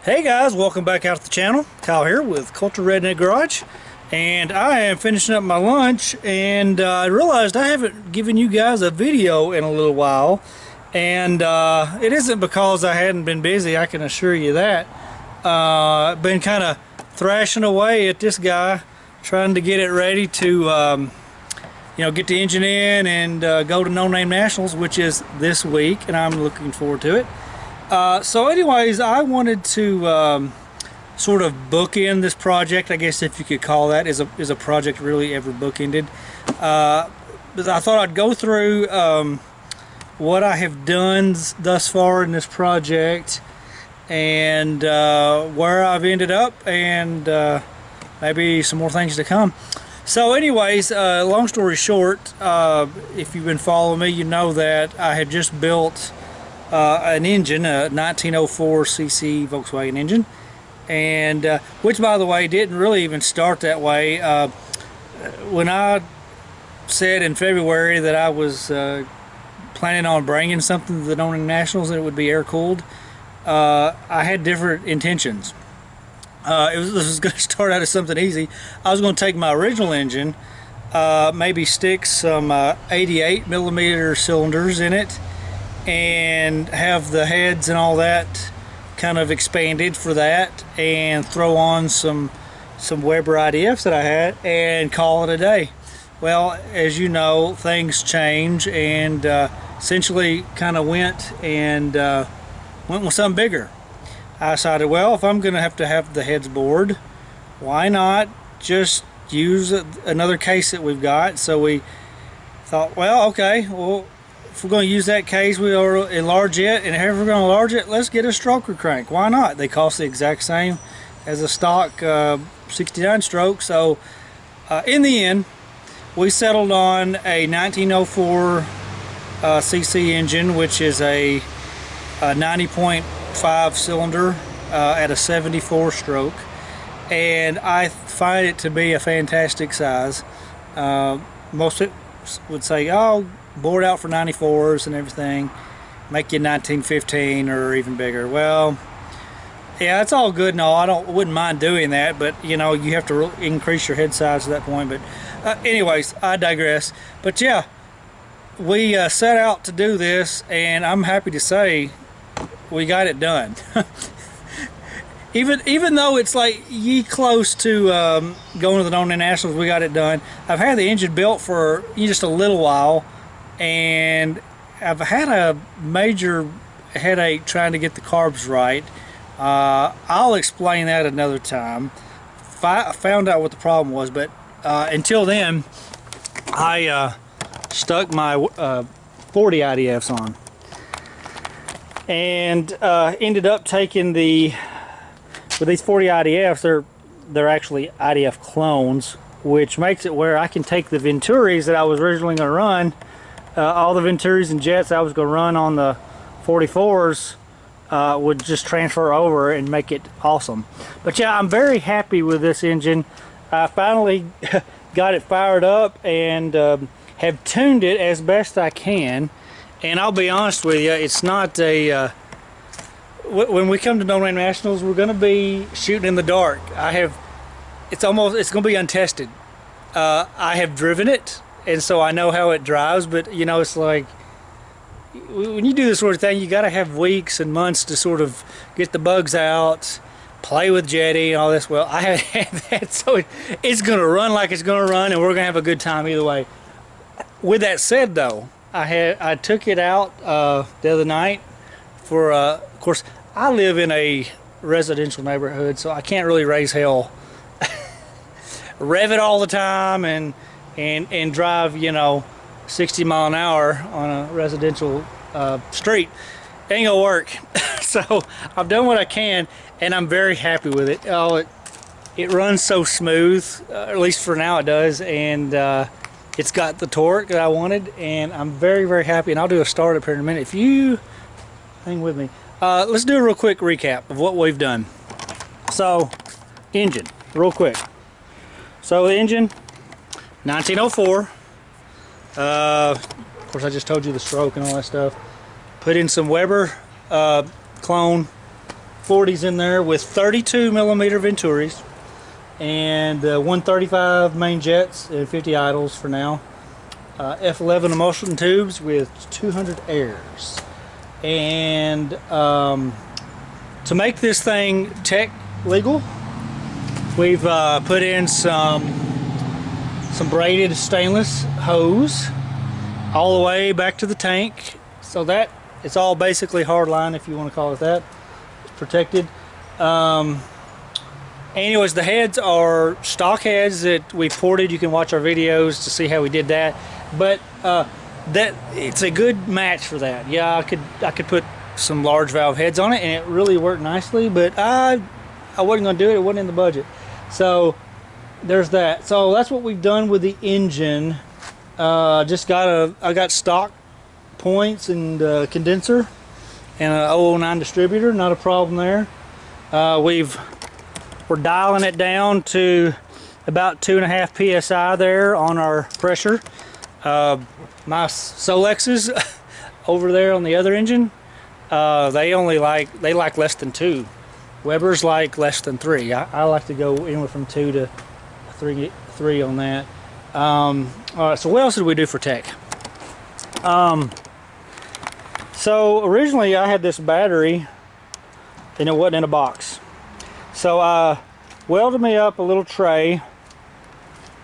Hey guys, welcome back out to the channel. Kyle here with Culture Redneck Garage, and I am finishing up my lunch, and I realized I haven't given you guys a video in a little while, and it isn't because I hadn't been busy, I can assure you that. I've been kind of thrashing away at this guy, trying to get it ready to get the engine in and go to NoNameNationals, which is this week, and I'm looking forward to it. So anyways, I wanted to sort of bookend this project, I guess if you could call that. Is a project really ever bookended? But I thought I'd go through what I have done thus far in this project, and where I've ended up, and maybe some more things to come. So anyways, long story short, if you've been following me, you know that I had just built an engine, a 1904 cc Volkswagen engine, and which, by the way, didn't really even start that way. When I said in February that I was planning on bringing something to the NoNameNationals and it would be air-cooled, I had different intentions. This was going to start out as something easy. I was going to take my original engine, maybe stick some 88 millimeter cylinders in it, and have the heads and all that kind of expanded for that, and throw on some Weber IDFs that I had and call it a day. Well, as you know, things change, and essentially kind of went with something bigger. I decided, well, if I'm going to have the heads bored, why not just use another case that we've got? So we thought, well, okay, well, if we're going to use that case, we'll enlarge it, and if we're going to enlarge it, let's get a stroker crank. Why not? They cost the exact same as a stock 69 stroke. So in the end, we settled on a 1904 cc engine, which is a 90.5 cylinder at a 74 stroke, and I find it to be a fantastic size. Most people would say, oh, bored out for 94s and everything, make you 1915 or even bigger. Well, yeah, it's all good and all. I wouldn't mind doing that, but you know, you have to increase your head size to that point. But anyways, I digress. But yeah, we set out to do this, and I'm happy to say we got it done. Even though it's like close to going to the NoNameNationals, we got it done. I've had the engine built for just a little while, and I've had a major headache trying to get the carbs right. I'll explain that another time. I found out what the problem was, but until then, I stuck my 40 IDFs on, and ended up taking with these 40 IDFs, they're actually IDF clones, which makes it where I can take the Venturis that I was originally going to run, all the Venturis and jets I was going to run on the 44s, would just transfer over and make it awesome. But yeah, I'm very happy with this engine. I finally got it fired up and have tuned it as best I can. And I'll be honest with you, it's not a when we come to NoNameNationals, we're going to be shooting in the dark. It's going to be untested. I have driven it, and so I know how it drives, but you know, it's like when you do this sort of thing, you got to have weeks and months to sort of get the bugs out, play with Jetty and all this. Well, I haven't had that, so it's going to run like it's going to run, and we're going to have a good time either way. With that said, though, I took it out the other night for of course, I live in a residential neighborhood, so I can't really raise hell. Rev it all the time and drive, 60 mile an hour on a residential street. Ain't gonna work. So I've done what I can, and I'm very happy with it. Oh, it runs so smooth, at least for now it does, and it's got the torque that I wanted, and I'm very, very happy. And I'll do a startup here in a minute. If you hang with me, let's do a real quick recap of what we've done. So, engine, real quick. So the engine, 1904. Of course, I just told you the stroke and all that stuff. Put in some Weber clone 40s in there with 32mm Venturis and 135 main jets and 50 idles for now. F11 emulsion tubes with 200 airs. And to make this thing tech legal, we've put in some braided stainless hose all the way back to the tank, so that it's all basically hard line, if you want to call it that. It's protected. Anyways, the heads are stock heads that we ported. You can watch our videos to see how we did that. But that it's a good match for that. Yeah, I could put some large valve heads on it, and it really worked nicely. But I wasn't going to do it. It wasn't in the budget. So there's that. So that's what we've done with the engine. I got stock points and condenser and a 009 distributor. Not a problem there. We're dialing it down to about 2.5 psi there on our pressure. My Solexes over there on the other engine, they like less than 2. Weber's like less than 3. I like to go anywhere from 2 to 3 on that. All right, so what else did we do for tech? So originally I had this battery and it wasn't in a box. So I welded me up a little tray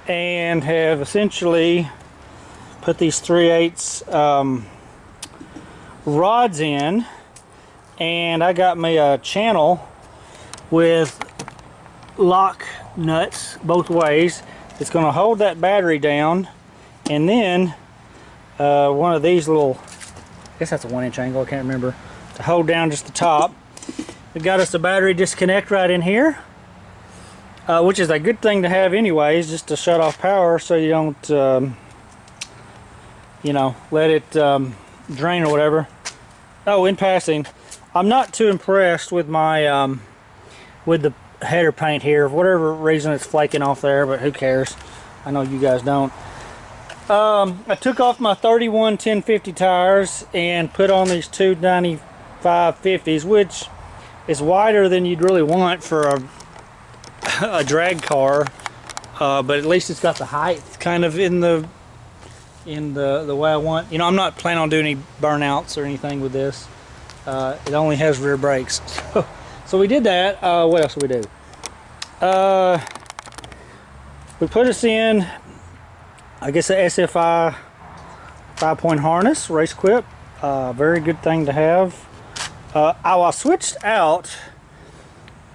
and have essentially put these 3/8 rods in, and I got me a channel with lock nuts both ways. It's going to hold that battery down, and then one of these little, I guess that's a 1-inch angle, I can't remember, to hold down just the top. We got us a battery disconnect right in here, which is a good thing to have anyways, just to shut off power so you don't you know, let it drain or whatever. Oh, in passing, I'm not too impressed with my with the header paint here. For whatever reason it's flaking off there, but who cares? I know you guys don't. I took off my 31 1050 tires and put on these 295 50s, which is wider than you'd really want for a drag car, but at least it's got the height kind of in the way I want. You know, I'm not planning on doing any burnouts or anything with this. It only has rear brakes. So we did that. What else did we do? We put us in, I guess, a SFI 5-point harness, race quip. Very good thing to have. I switched out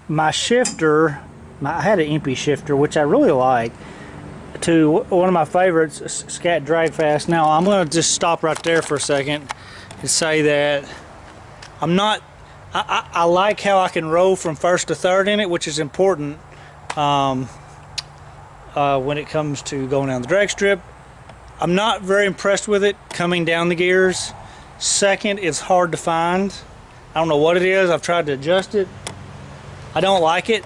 my shifter. I had an empty shifter, which I really like, to one of my favorites, Scat Drag Fast. Now I'm going to just stop right there for a second and say that I'm not, I like how I can roll from first to third in it, which is important when it comes to going down the drag strip. I'm not very impressed with it coming down the gears. Second, it's hard to find. I don't know what it is. I've tried to adjust it. I don't like it.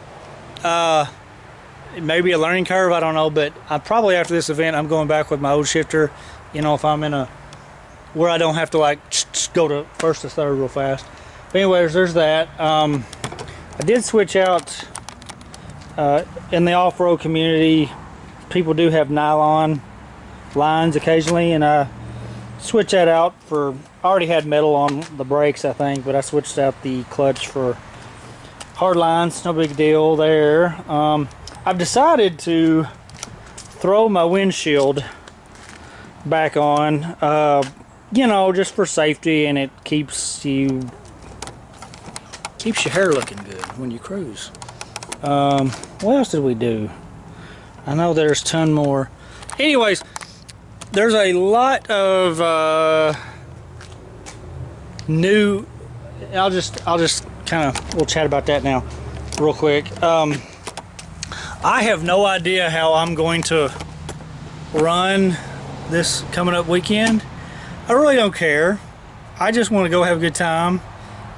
It may be a learning curve, I don't know, but I probably, after this event, I'm going back with my old shifter, you know, if I'm in a, where I don't have to like go to first to third real fast. But anyways, there's that. I did switch out, in the off-road community, people do have nylon lines occasionally, and I switched that out for, I already had metal on the brakes, I think, but I switched out the clutch for hard lines. No big deal there. I've decided to throw my windshield back on, you know, just for safety, and it keeps your hair looking good when you cruise. What else did we do? I know there's a ton more. Anyways, there's a lot of new. I'll just kind of, we'll chat about that now real quick. I have no idea how I'm going to run this coming up weekend. I really don't care. I just want to go have a good time.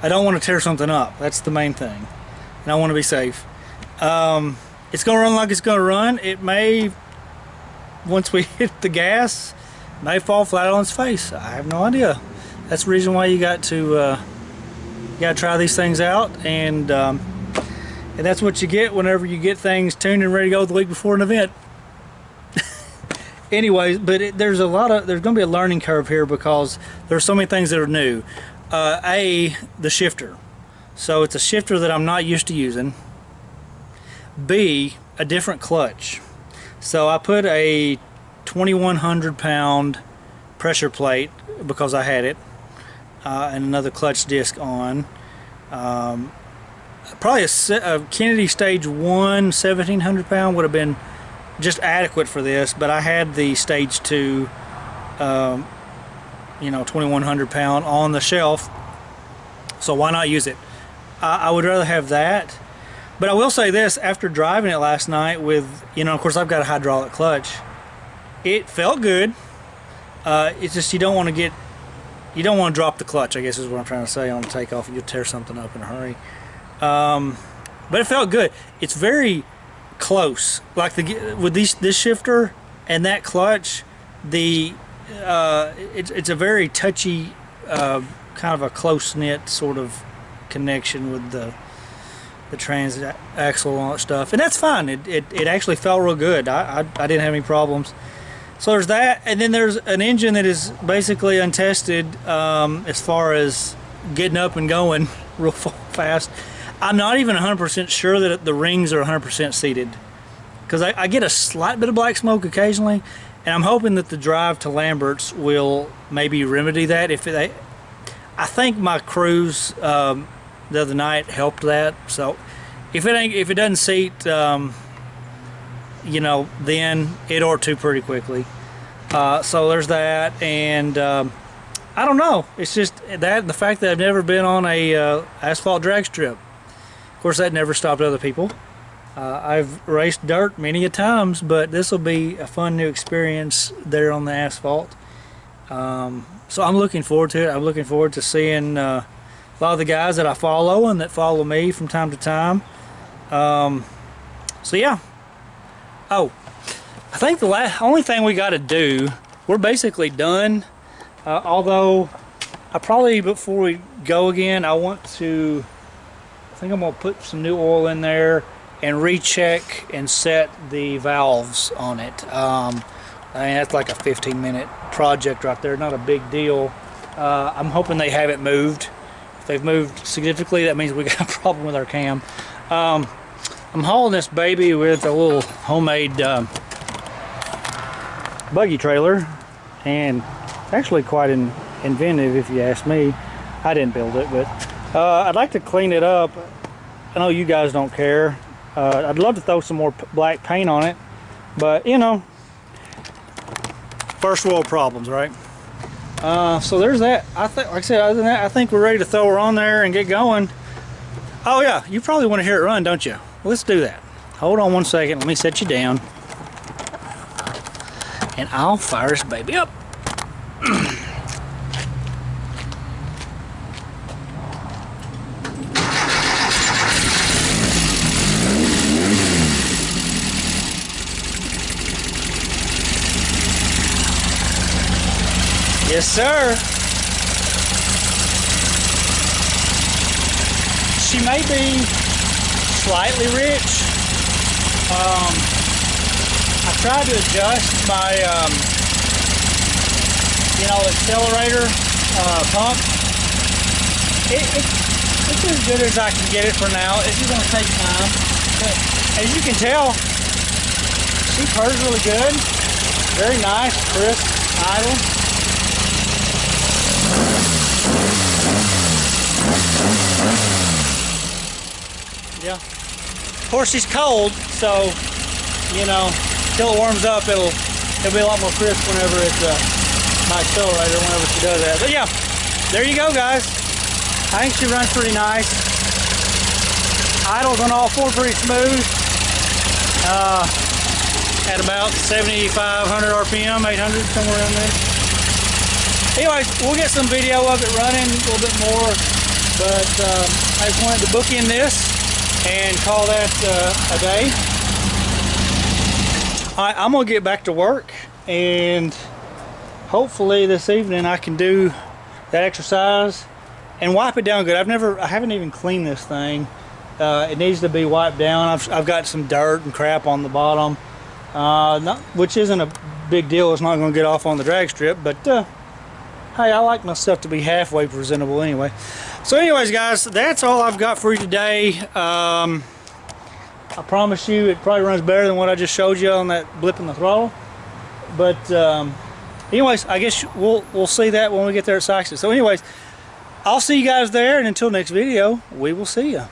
I don't want to tear something up. That's the main thing. And I want to be safe. It's going to run like it's going to run. It may, once we hit the gas, may fall flat on its face. I have no idea. That's the reason why you got to You gotta try these things out, and that's what you get whenever you get things tuned and ready to go the week before an event. Anyways, but there's going to be a learning curve here because there's so many things that are new. The shifter. So it's a shifter that I'm not used to using. B, a different clutch. So I put a 2,100 pound pressure plate because I had it, and another clutch disc on. Probably a Kennedy Stage 1 1,700 pound would have been just adequate for this, but I had the Stage 2 you know, 2,100 pound on the shelf, so why not use it? I would rather have that. But I will say this, after driving it last night with, you know, of course I've got a hydraulic clutch, it felt good. It's just you don't want to drop the clutch, I guess is what I'm trying to say on the takeoff. You'll tear something up in a hurry. But it felt good. It's very close. Like with this shifter and that clutch, it's a very touchy, kind of a close-knit sort of connection with the transaxle and all that stuff, and that's fine. It actually felt real good. I didn't have any problems. So there's that, and then there's an engine that is basically untested as far as getting up and going real fast. I'm not even 100% sure that the rings are 100% seated, because I get a slight bit of black smoke occasionally, and I'm hoping that the drive to Lambert's will maybe remedy that. I think my cruise the other night helped that. So if it doesn't seat, you know, then it ought to pretty quickly. So there's that, and I don't know. It's just that the fact that I've never been on a asphalt drag strip. Of course, that never stopped other people. I've raced dirt many a times, but this will be a fun new experience there on the asphalt. So I'm looking forward to it. I'm looking forward to seeing a lot of the guys that I follow and that follow me from time to time. So yeah. Oh, I think the only thing we got to do, we're basically done. Although I probably, before we go again, I think I'm gonna put some new oil in there and recheck and set the valves on it. I mean, that's like a 15-minute project right there, not a big deal. I'm hoping they haven't moved. If they've moved significantly, that means we got a problem with our cam. I'm hauling this baby with a little homemade buggy trailer, and actually quite inventive if you ask me. I didn't build it, but I'd like to clean it up. I know you guys don't care. I'd love to throw some more black paint on it, but you know, first world problems, right? So there's that. I think, like I said, other than that, I think we're ready to throw her on there and get going. Oh yeah, you probably want to hear it run, don't you? Well, let's do that. Hold on one second. Let me set you down, and I'll fire this baby up. Yes, sir. She may be slightly rich. I tried to adjust my, you know, accelerator pump. It's as good as I can get it for now. It's just going to take time. But as you can tell, she purrs really good. Very nice, crisp, idle. Yeah. Of course, she's cold, so you know, till it warms up, it'll be a lot more crisp whenever it's my accelerator, whenever she does that. But yeah, there you go, guys. I think she runs pretty nice. Idles on all four pretty smooth. At about 7,500 RPM, 800, somewhere around there. Anyways, we'll get some video of it running a little bit more, but I just wanted to bookend this and call that a day. Alright, I'm gonna get back to work, and hopefully this evening I can do that exercise and wipe it down good. I haven't even cleaned this thing. It needs to be wiped down. I've got some dirt and crap on the bottom, which isn't a big deal. It's not going to get off on the drag strip, but hey, I like my stuff to be halfway presentable anyway. So anyways, guys, that's all I've got for you today. I promise you it probably runs better than what I just showed you on that blip in the throttle. But anyways, I guess we'll see that when we get there at Sikeston. So anyways, I'll see you guys there, and until next video, we will see you.